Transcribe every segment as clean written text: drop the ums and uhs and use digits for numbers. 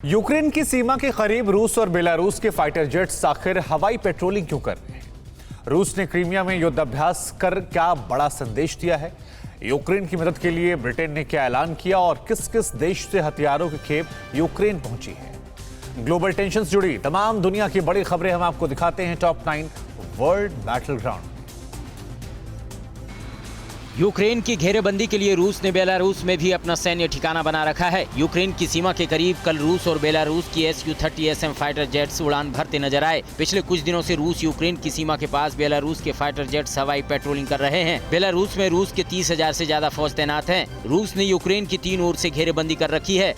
Ukraine की सीमा के करीब रूस और बेलारूस के फाइटर जेट्स आखिर हवाई पेट्रोलिंग क्यों कर रहे हैं? रूस ने क्रीमिया में युद्धाभ्यास कर क्या बड़ा संदेश दिया है? यूक्रेन की मदद के लिए ब्रिटेन ने क्या ऐलान किया और किस किस देश से हथियारों की खेप यूक्रेन पहुंची है? ग्लोबल टेंशन से जुड़ी तमाम दुनिया की बड़ी खबरें हम आपको दिखाते हैं top 9 world battle ground. Ukraine की घेरेबंदी के लिए रूस ने बेलारूस में भी अपना सैन्य ठिकाना बना रखा है। यूक्रेन की सीमा के करीब कल रूस और बेलारूस की Su-30SM फाइटर जेट्स उड़ान भरते नजर आए। पिछले कुछ दिनों से रूस यूक्रेन की सीमा के पास बेलारूस के फाइटर जेट्स हवाई पेट्रोलिंग कर रहे हैं। बेलारूस में रूस के 30,000 से ज्यादा फौज तैनात हैं। रूस ने यूक्रेन की 3 ओर से घेरेबंदी कर रखी है।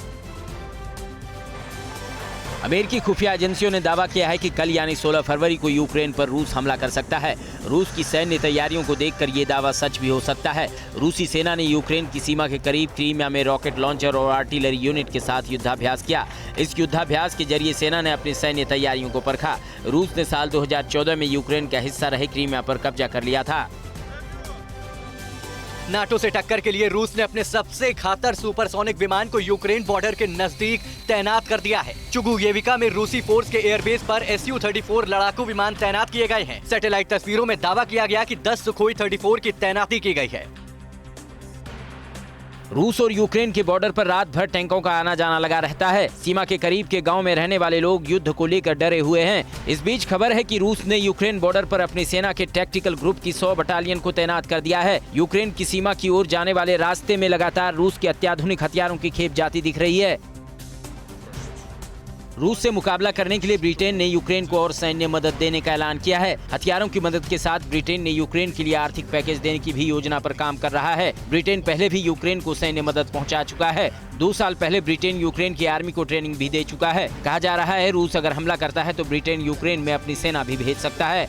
अमेरिकी खुफिया एजेंसियों ने दावा किया है कि कल यानी 16 फरवरी को यूक्रेन पर रूस हमला कर सकता है। रूस की सैन्य तैयारियों को देखकर ये दावा सच भी हो सकता है। रूसी सेना ने यूक्रेन की सीमा के करीब क्रीमिया में रॉकेट लॉन्चर और आर्टिलरी यूनिट के साथ युद्धाभ्यास किया। इस युद्धाभ्यास के जरिए सेना ने अपनी सैन्य तैयारियों को परखा। रूस ने साल 2014 में यूक्रेन का हिस्सा रहे क्रीमिया पर कब्जा कर लिया था। नाटो से टक्कर के लिए रूस ने अपने सबसे घातक सुपरसोनिक विमान को यूक्रेन बॉर्डर के नजदीक तैनात कर दिया है। चुगुयेविका में रूसी फोर्स के एयरबेस पर Su-34 लड़ाकू विमान तैनात किए गए हैं। सैटेलाइट तस्वीरों में दावा किया गया कि 10 सुखोई 34 की तैनाती की गई है। रूस और यूक्रेन के बॉर्डर पर रात भर टैंकों का आना जाना लगा रहता है। सीमा के करीब के गांव में रहने वाले लोग युद्ध को लेकर डरे हुए हैं। इस बीच खबर है कि रूस ने यूक्रेन बॉर्डर पर अपनी सेना के टैक्टिकल ग्रुप की 100 बटालियन को तैनात कर दिया है। यूक्रेन की सीमा की ओर जाने वाले रास्ते में लगातार रूस के अत्याधुनिक हथियारों की खेप जाती दिख रही है। रूस से मुकाबला करने के लिए ब्रिटेन ने यूक्रेन को और सैन्य मदद देने का ऐलान किया है। हथियारों की मदद के साथ ब्रिटेन ने यूक्रेन के लिए आर्थिक पैकेज देने की भी योजना पर काम कर रहा है। ब्रिटेन पहले भी यूक्रेन को सैन्य मदद पहुंचा चुका है। 2 साल पहले ब्रिटेन यूक्रेन की आर्मी को ट्रेनिंग भी दे चुका है। कहा जा रहा है रूस अगर हमला करता है तो ब्रिटेन यूक्रेन में अपनी सेना भी भेज सकता है।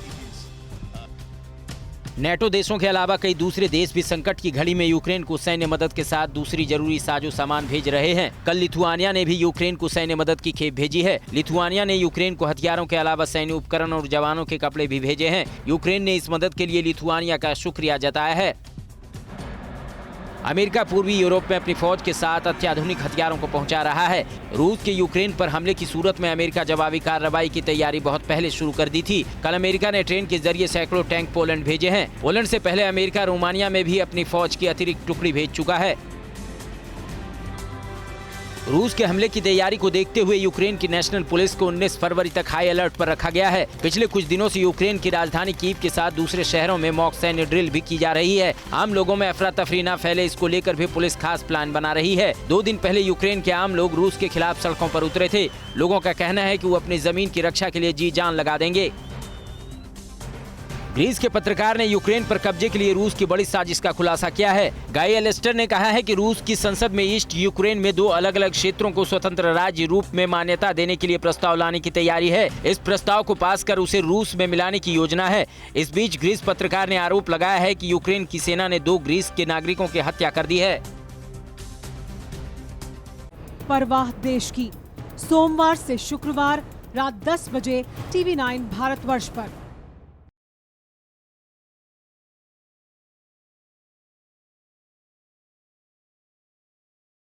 नेटो देशों के अलावा कई दूसरे देश भी संकट की घड़ी में यूक्रेन को सैन्य मदद के साथ दूसरी जरूरी साजो सामान भेज रहे हैं। कल लिथुआनिया ने भी यूक्रेन को सैन्य मदद की खेप भेजी है। लिथुआनिया ने यूक्रेन को हथियारों के अलावा सैन्य उपकरण और जवानों के कपड़े भी भेजे हैं। यूक्रेन ने इस मदद के लिए लिथुआनिया का शुक्रिया जताया है। अमेरिका पूर्वी यूरोप में अपनी फौज के साथ अत्याधुनिक हथियारों को पहुंचा रहा है। रूस के यूक्रेन पर हमले की सूरत में अमेरिका जवाबी कार्रवाई की तैयारी बहुत पहले शुरू कर दी थी। कल अमेरिका ने ट्रेन के जरिए सैकड़ों टैंक पोलैंड भेजे हैं। पोलैंड से पहले अमेरिका रोमानिया में भी अपनी फौज की अतिरिक्त टुकड़ी भेज चुका है। रूस के हमले की तैयारी को देखते हुए यूक्रेन की नेशनल पुलिस को 19 फरवरी तक हाई अलर्ट पर रखा गया है। पिछले कुछ दिनों से यूक्रेन की राजधानी कीव के साथ दूसरे शहरों में मॉक सैन्य ड्रिल भी की जा रही है। आम लोगों में अफरा तफरी न फैले, इसको लेकर भी पुलिस खास प्लान बना रही है। 2 दिन पहले यूक्रेन के आम लोग रूस के खिलाफ सड़कों पर उतरे थे। लोगों का कहना है कि वो अपनी जमीन की रक्षा के लिए जी जान लगा देंगे। ग्रीस के पत्रकार ने यूक्रेन पर कब्जे के लिए रूस की बड़ी साजिश का खुलासा किया है। गाई एलेस्टर ने कहा है कि रूस की संसद में ईस्ट यूक्रेन में 2 अलग अलग क्षेत्रों को स्वतंत्र राज्य रूप में मान्यता देने के लिए प्रस्ताव लाने की तैयारी है। इस प्रस्ताव को पास कर उसे रूस में मिलाने की योजना है। इस बीच ग्रीस पत्रकार ने आरोप लगाया है कि यूक्रेन की सेना ने 2 ग्रीस के नागरिकों की हत्या कर दी है। परवाह देश की, सोमवार से शुक्रवार रात 10 बजे TV9 भारतवर्ष पर।